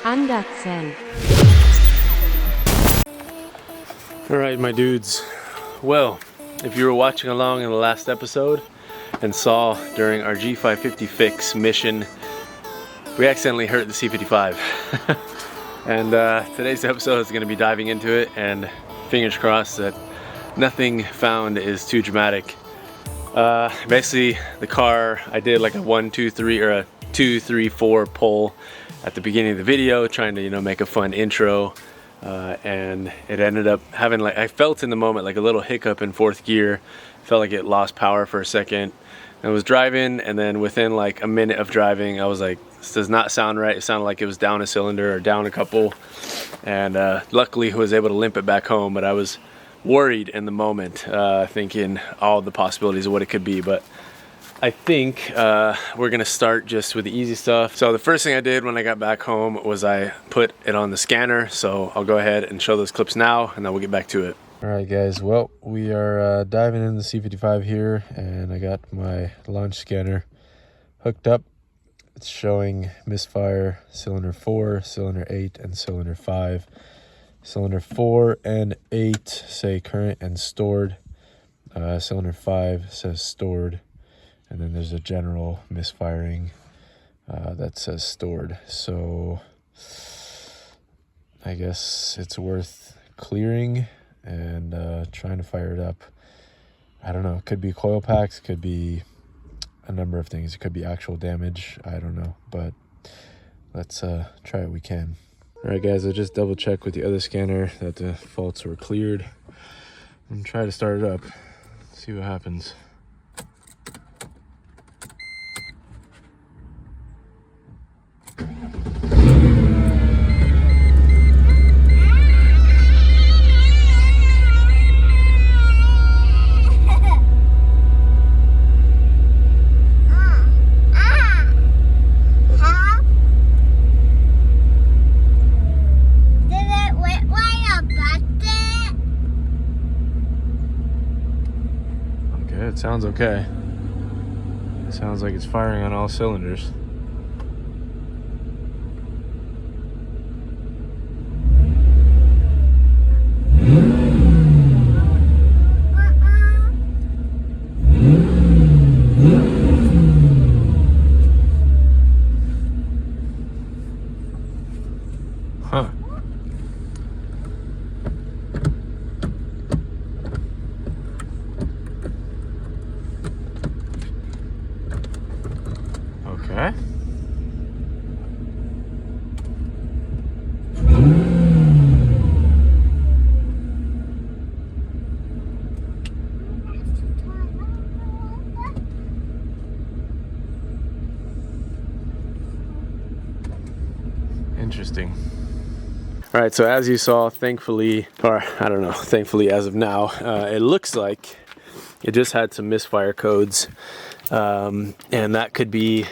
Andersen. Alright, my dudes. Well, if you were watching along in the last episode and saw during our G550 fix mission, we accidentally hurt the C55. And today's episode is going to be diving into it, and fingers crossed that nothing found is too dramatic. Basically, the car, I did like a 1, 2, 3 or a 2, 3, 4 pull at the beginning of the video, trying to, you know, make a fun intro. And it ended up having, like, I felt in the moment like a little hiccup in 4th gear. Felt like it lost power for a second. I was driving, and then within like a minute of driving, I was like, this does not sound right. It sounded like it was down a cylinder or down a couple. And luckily I was able to limp it back home, but I was worried in the moment, thinking all the possibilities of what it could be. But I think we're gonna start just with the easy stuff. So the first thing I did when I got back home was I put it on the scanner. So I'll go ahead and show those clips now, and then we'll get back to it. All right, guys. Well, we are diving in the C55 here, and I got my launch scanner hooked up. It's showing misfire cylinder 4, cylinder 8, and cylinder 5. Cylinder 4 and 8 say current and stored. Cylinder 5 says stored. And then there's a general misfiring that says stored. So I guess it's worth clearing and trying to fire it up. I don't know. It could be coil packs, could be a number of things. It could be actual damage. I don't know. But let's try what we can. All right, guys. I just double checked with the other scanner that the faults were cleared. I'm try to start it up. See what happens. It sounds okay. It sounds like it's firing on all cylinders. Huh. Okay. Interesting. All right, so as you saw, thankfully, or I don't know, thankfully as of now, it looks like it just had some misfire codes. And that could be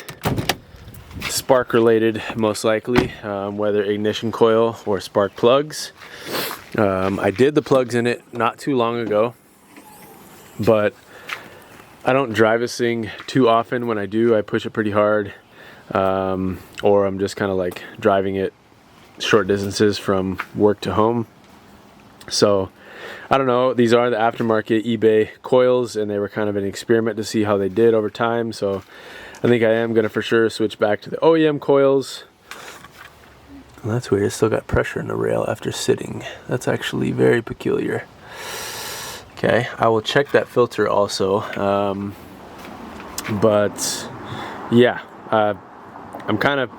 spark related, most likely, whether ignition coil or spark plugs. I did the plugs in it not too long ago, but I don't drive this thing too often. When I do, I push it pretty hard, or I'm just kind of like driving it short distances from work to home. So I don't know, these are the aftermarket eBay coils, and they were kind of an experiment to see how they did over time. So I think I am going to for sure switch back to the OEM coils. Well, that's weird. It's still got pressure in the rail after sitting. That's actually very peculiar. Okay, I will check that filter also. But yeah, I'm kind of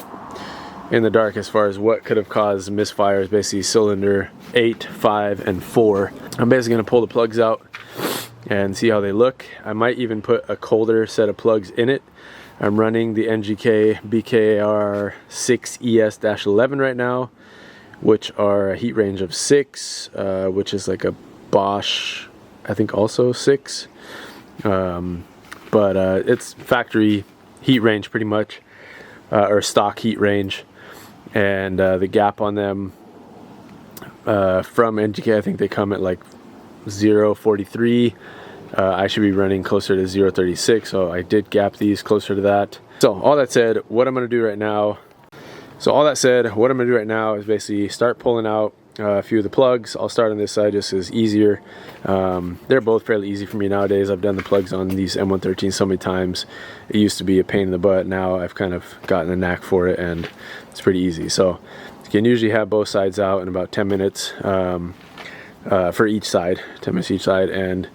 in the dark as far as what could have caused misfires. Basically cylinder 8, 5, and 4. I'm basically going to pull the plugs out and see how they look. I might even put a colder set of plugs in it. I'm running the NGK BKR 6ES-11 right now, which are a heat range of 6, which is like a Bosch, I think also 6. But it's factory heat range pretty much, or stock heat range. And the gap on them from NGK, I think they come at like 0.43. I should be running closer to 0.36, so I did gap these closer to that. So all that said, what I'm going to do right now So all that said, what I'm gonna do right now is basically start pulling out a few of the plugs. I'll start on this side just as easier. They're both fairly easy for me nowadays. I've done the plugs on these M113 so many times. It used to be a pain in the butt. Now I've kind of gotten a knack for it and it's pretty easy. So you can usually have both sides out in about 10 minutes for each side, 10 minutes each side, and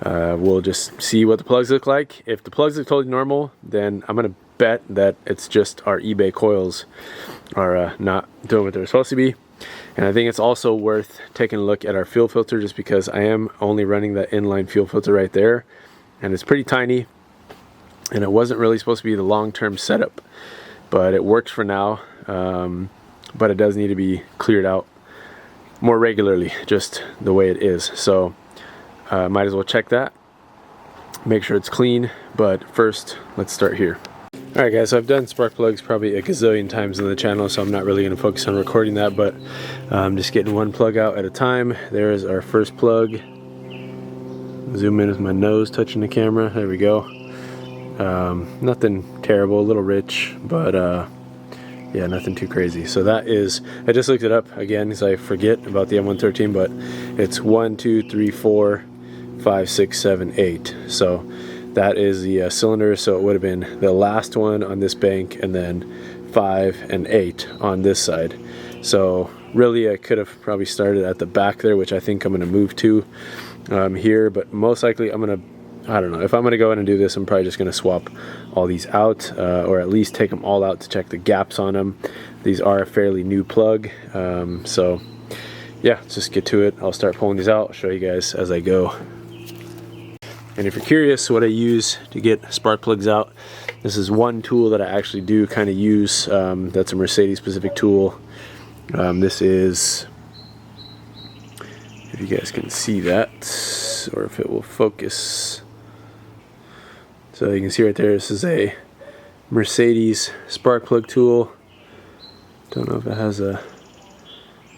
we'll just see what the plugs look like. If the plugs look totally normal, then I'm gonna bet that it's just our eBay coils are not doing what they're supposed to be. And I think it's also worth taking a look at our fuel filter, just because I am only running that inline fuel filter right there, and it's pretty tiny, and it wasn't really supposed to be the long-term setup, but it works for now. But it does need to be cleared out more regularly, just the way it is. So might as well check that, make sure it's clean. But first, let's start here. Alright guys, so I've done spark plugs probably a gazillion times on the channel, so I'm not really going to focus on recording that, but I'm just getting one plug out at a time. There's our first plug. Zoom in with my nose touching the camera. There we go. Nothing terrible, a little rich, but yeah, nothing too crazy. So that is, I just looked it up again because I forget about the M113, but it's 1, 2, 3, 4, 5, 6, 7, 8. So that is the cylinder, so it would have been the last one on this bank, and then 5 and 8 on this side. So really I could have probably started at the back there, which I think I'm going to move to here, but most likely I'm going to, I don't know, if I'm going to go in and do this, I'm probably just going to swap all these out, or at least take them all out to check the gaps on them. These are a fairly new plug, so yeah, let's just get to it. I'll start pulling these out, I'll show you guys as I go. And if you're curious what I use to get spark plugs out, this is one tool that I actually do kind of use. That's a Mercedes specific tool. This is, if you guys can see that, or if it will focus. So you can see right there, this is a Mercedes spark plug tool. Don't know if it has a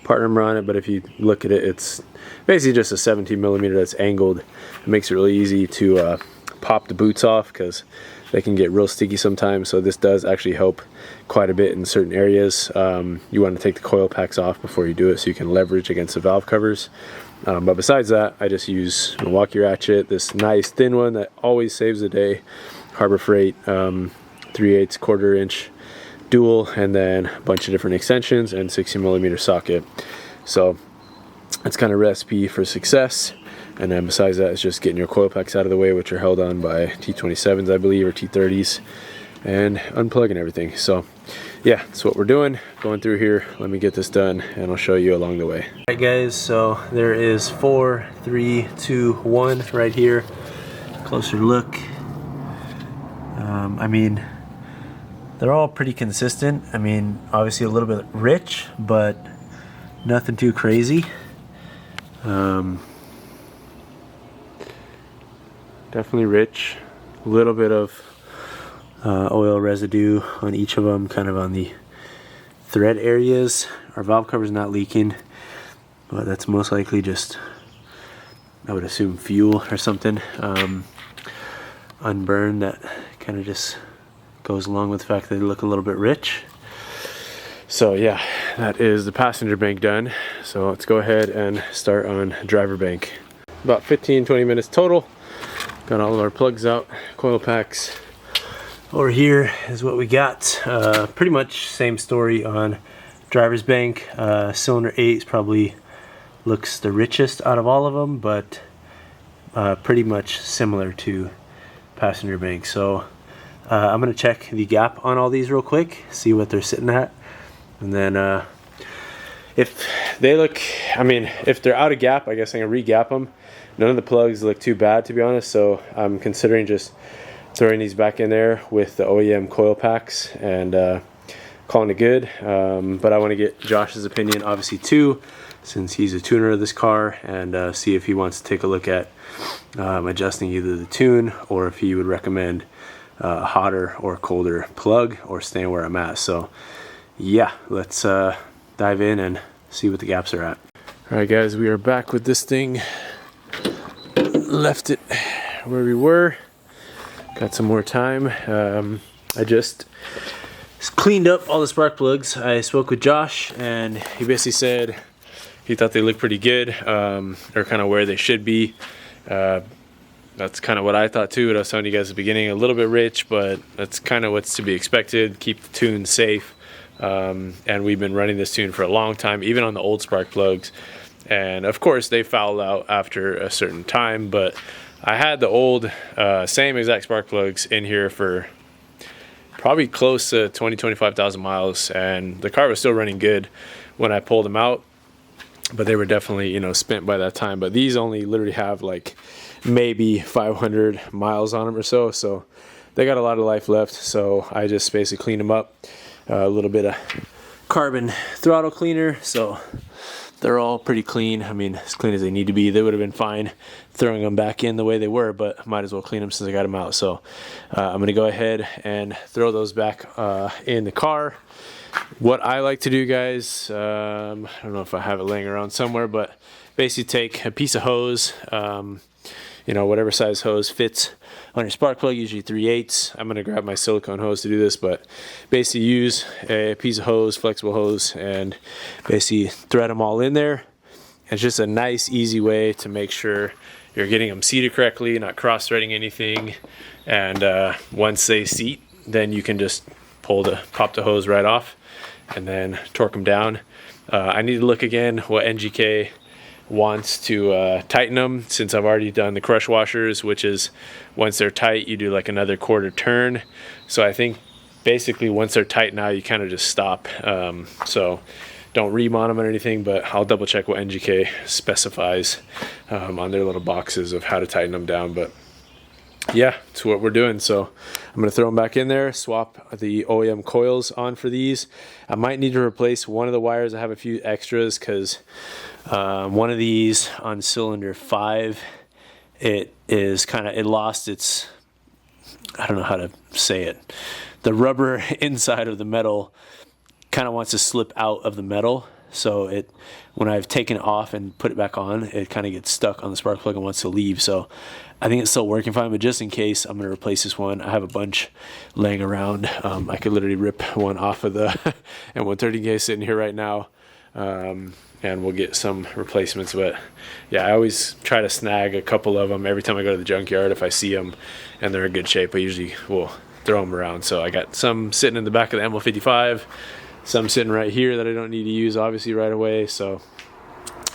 part number on it, but if you look at it, it's basically just a 17 millimeter that's angled. It makes it really easy to pop the boots off, because they can get real sticky sometimes. So this does actually help quite a bit in certain areas. You want to take the coil packs off before you do it, so you can leverage against the valve covers. But besides that, I just use a Milwaukee ratchet, this nice thin one that always saves the day, Harbor Freight 3/8 1/4" dual, and then a bunch of different extensions and 60 millimeter socket. So that's kind of recipe for success. And then besides that, it's just getting your coil packs out of the way, which are held on by T27s, I believe, or T30s, and unplugging everything. So yeah, that's what we're doing, going through here. Let me get this done and I'll show you along the way. All right guys, so there is 4, 3, 2, 1 right here. Closer look. I mean, they're all pretty consistent. I mean, obviously a little bit rich, but nothing too crazy. Definitely rich. A little bit of oil residue on each of them, kind of on the thread areas. Our valve cover's not leaking, but that's most likely just, I would assume, fuel or something unburned, that kind of just goes along with the fact that they look a little bit rich. So yeah, that is the passenger bank done. So let's go ahead and start on driver bank. About 15-20 minutes total. Got all of our plugs out, coil packs. Over here is what we got. Pretty much same story on driver's bank. Cylinder 8 is probably looks the richest out of all of them, but pretty much similar to passenger bank. So I'm gonna check the gap on all these real quick, see what they're sitting at, and then if they look, I mean, if they're out of gap, I guess I can re-gap them. None of the plugs look too bad, to be honest, so I'm considering just throwing these back in there with the OEM coil packs and calling it good. But I want to get Josh's opinion obviously too, since he's a tuner of this car, and see if he wants to take a look at adjusting either the tune, or if he would recommend a hotter or colder plug, or staying where I'm at. So yeah, let's dive in and see what the gaps are at. Alright guys, we are back with this thing. Left it where we were. Got some more time. I just cleaned up all the spark plugs. I spoke with Josh, and he basically said he thought they looked pretty good, or kind of where they should be. That's kind of what I thought too. What I was telling you guys at the beginning, a little bit rich, but that's kind of what's to be expected. Keep the tune safe. And we've been running this tune for a long time, even on the old spark plugs. And of course, they foul out after a certain time. But I had the old, same exact spark plugs in here for probably close to 25,000 miles, and the car was still running good when I pulled them out. But they were definitely, you know, spent by that time. But these only literally have like maybe 500 miles on them or so, so they got a lot of life left. So I just basically cleaned them up, a little bit of carbon throttle cleaner, so they're all pretty clean. I mean, as clean as they need to be. They would have been fine throwing them back in the way they were, but might as well clean them since I got them out. So I'm gonna go ahead and throw those back in the car. What I like to do, guys, I don't know if I have it laying around somewhere, but basically take a piece of hose, you know, whatever size hose fits on your spark plug, usually 3/8. I'm going to grab my silicone hose to do this, but basically use a piece of hose, flexible hose, and basically thread them all in there. It's just a nice, easy way to make sure you're getting them seated correctly, not cross-threading anything. And once they seat, then you can just pop the hose right off and then torque them down. I need to look again what NGK wants to tighten them, since I've already done the crush washers, which is once they're tight you do like another quarter turn. So I think basically once they're tight now you kind of just stop. So don't remon them or anything, but I'll double check what NGK specifies on their little boxes of how to tighten them down. But yeah, it's what we're doing. So I'm going to throw them back in there, swap the OEM coils on for these. I might need to replace one of the wires. I have a few extras because one of these on cylinder 5, it lost its, I don't know how to say it, the rubber inside of the metal kind of wants to slip out of the metal. So when I've taken it off and put it back on, it kind of gets stuck on the spark plug and wants to leave. So I think it's still working fine, but just in case, I'm going to replace this one. I have a bunch laying around. I could literally rip one off of the M130K sitting here right now, and we'll get some replacements. But yeah, I always try to snag a couple of them every time I go to the junkyard. If I see them and they're in good shape, I usually will throw them around. So I got some sitting in the back of the M155, some sitting right here that I don't need to use obviously right away. So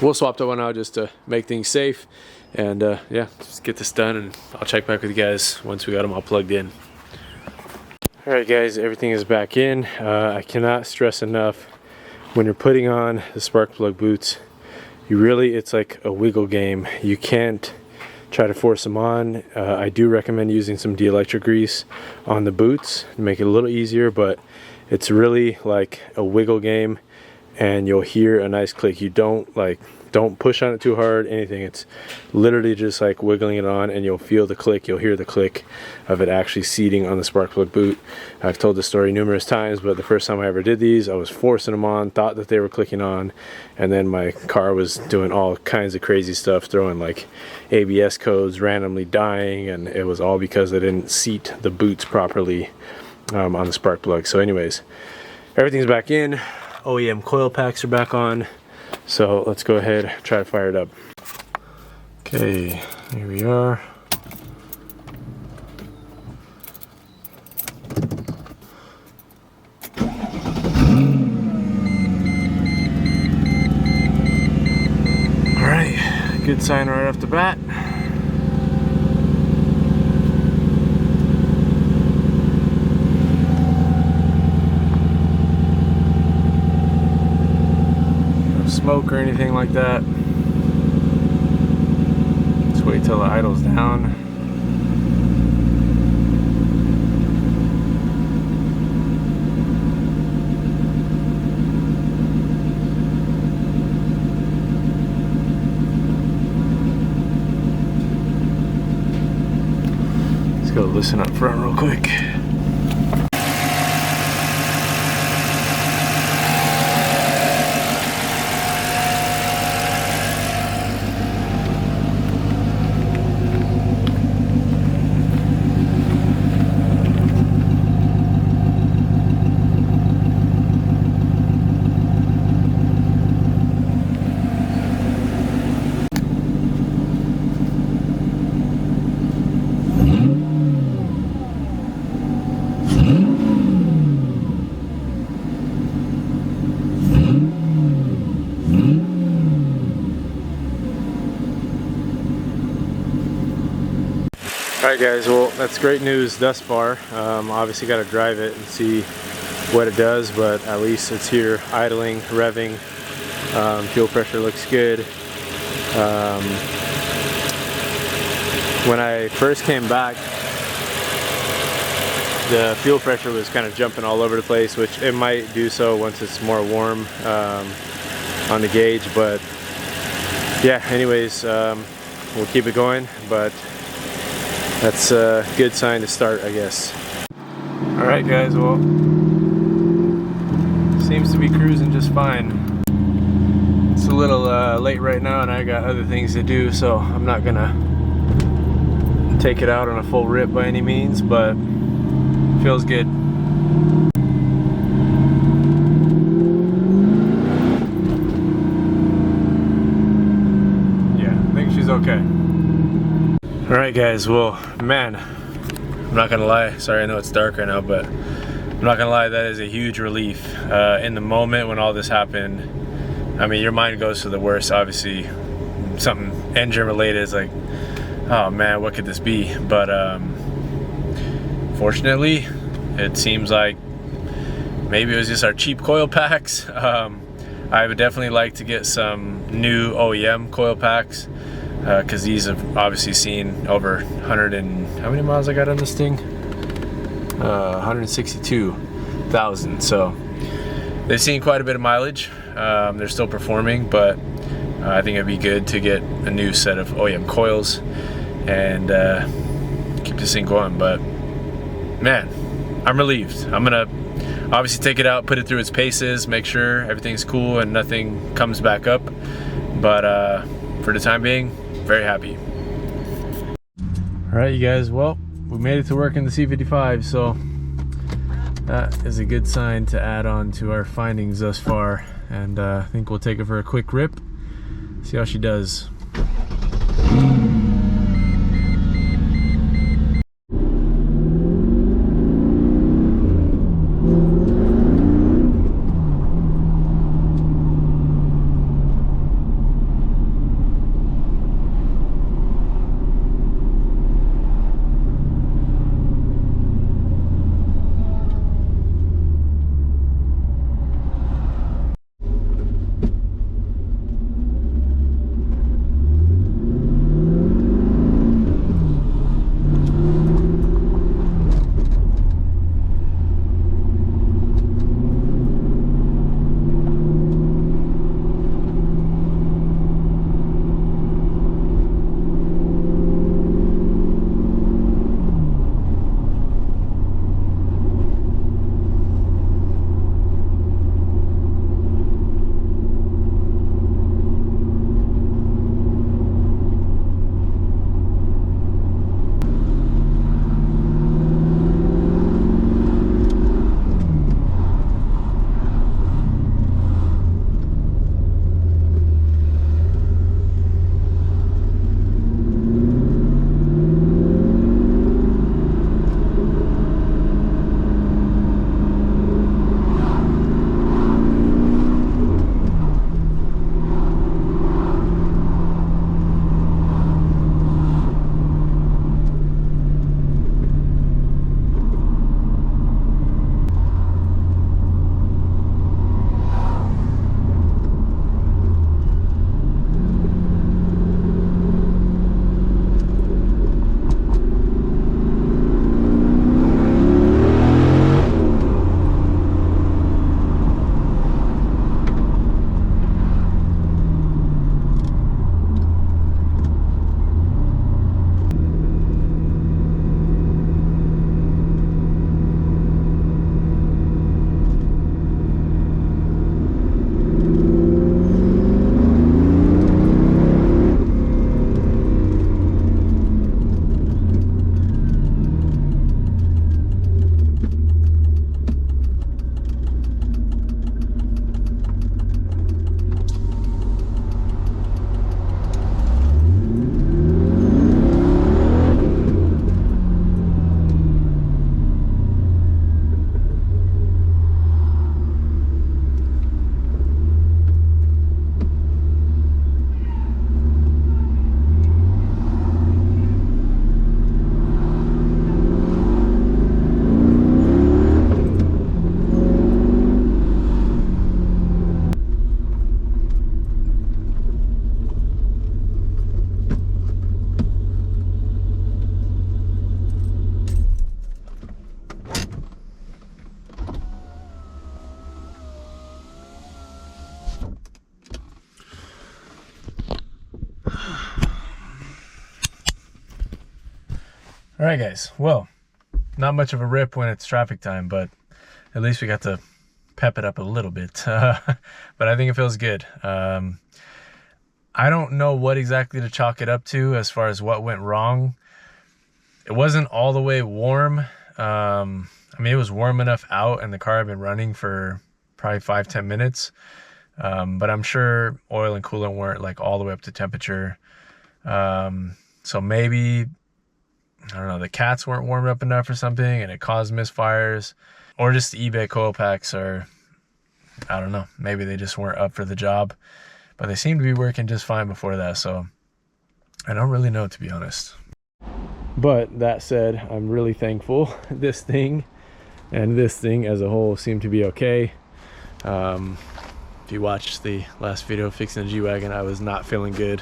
we'll swap that one out just to make things safe. And yeah, just get this done, and I'll check back with you guys once we got them all plugged in. Alright guys, everything is back in. I cannot stress enough, when you're putting on the spark plug boots, it's like a wiggle game. You can't try to force them on. I do recommend using some dielectric grease on the boots to make it a little easier, but it's really like a wiggle game, and you'll hear a nice click. You don't push on it too hard, anything. It's literally just like wiggling it on, and you'll feel the click. You'll hear the click of it actually seating on the spark plug boot. I've told this story numerous times, but the first time I ever did these, I was forcing them on, thought that they were clicking on, and then my car was doing all kinds of crazy stuff, throwing like ABS codes, randomly dying, and it was all because I didn't seat the boots properly on the spark plug. So anyways, everything's back in. OEM coil packs are back on. So let's go ahead, try to fire it up. Okay, here we are. Alright, good sign right off the bat. Smoke or anything like that. Just wait till the idle's down. Let's go listen up front real quick. Alright guys, well that's great news thus far. Obviously got to drive it and see what it does, but at least it's here idling, revving. Fuel pressure looks good. When I first came back, the fuel pressure was kind of jumping all over the place, which it might do so once it's more warm on the gauge, but yeah, anyways, we'll keep it going, but that's a good sign to start, I guess. Alright guys, well, seems to be cruising just fine. It's a little late right now and I got other things to do, so I'm not gonna take it out on a full rip by any means, but feels good. Yeah, I think she's okay. Alright guys, well, man, I'm not gonna lie, sorry I know it's dark right now, but I'm not gonna lie, that is a huge relief. In the moment when all this happened, I mean, your mind goes to the worst, obviously. Something engine related is like, oh man, what could this be? But fortunately, it seems like maybe it was just our cheap coil packs. I would definitely like to get some new OEM coil packs, because these have obviously seen over 100 and how many miles I got on this thing? 162,000. So they've seen quite a bit of mileage. They're still performing, but I think it'd be good to get a new set of OEM coils and keep this thing going. But man, I'm relieved. I'm gonna obviously take it out, put it through its paces, make sure everything's cool and nothing comes back up, but for the time being, very happy. Alright you guys, well, we made it to work in the C55, so that is a good sign to add on to our findings thus far, and I think we'll take it for a quick rip, see how she does. All right, guys. Well, not much of a rip when it's traffic time, but at least we got to pep it up a little bit. But I think it feels good. I don't know what exactly to chalk it up to as far as what went wrong. It wasn't all the way warm. I mean, it was warm enough out and the car had been running for probably 5-10 minutes. But I'm sure oil and coolant weren't like all the way up to temperature. So maybe, I don't know, the cats weren't warmed up enough or something and it caused misfires, or just the eBay coil packs are, I don't know, maybe they just weren't up for the job, but they seemed to be working just fine before that. So I don't really know, to be honest. But that said, I'm really thankful this thing and this thing as a whole seem to be okay. If you watched the last video fixing the G-Wagon, I was not feeling good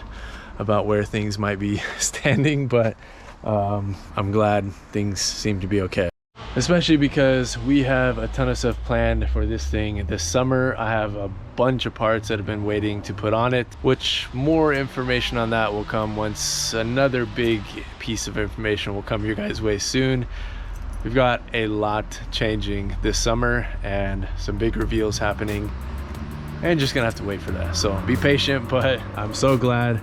about where things might be standing, but I'm glad things seem to be okay. Especially because we have a ton of stuff planned for this thing this summer. I have a bunch of parts that have been waiting to put on it, which more information on that will come once another big piece of information will come your guys' way soon. We've got a lot changing this summer and some big reveals happening, and just gonna have to wait for that. So be patient, but I'm so glad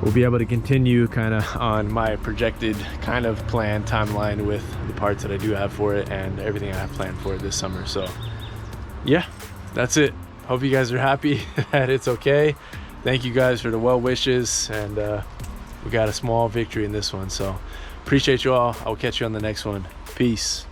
we'll be able to continue kind of on my projected kind of plan timeline with the parts that I do have for it and everything I have planned for it this summer. So yeah, that's it. Hope you guys are happy that it's okay. Thank you guys for the well wishes, and we got a small victory in this one. So appreciate you all. I'll catch you on the next one. Peace.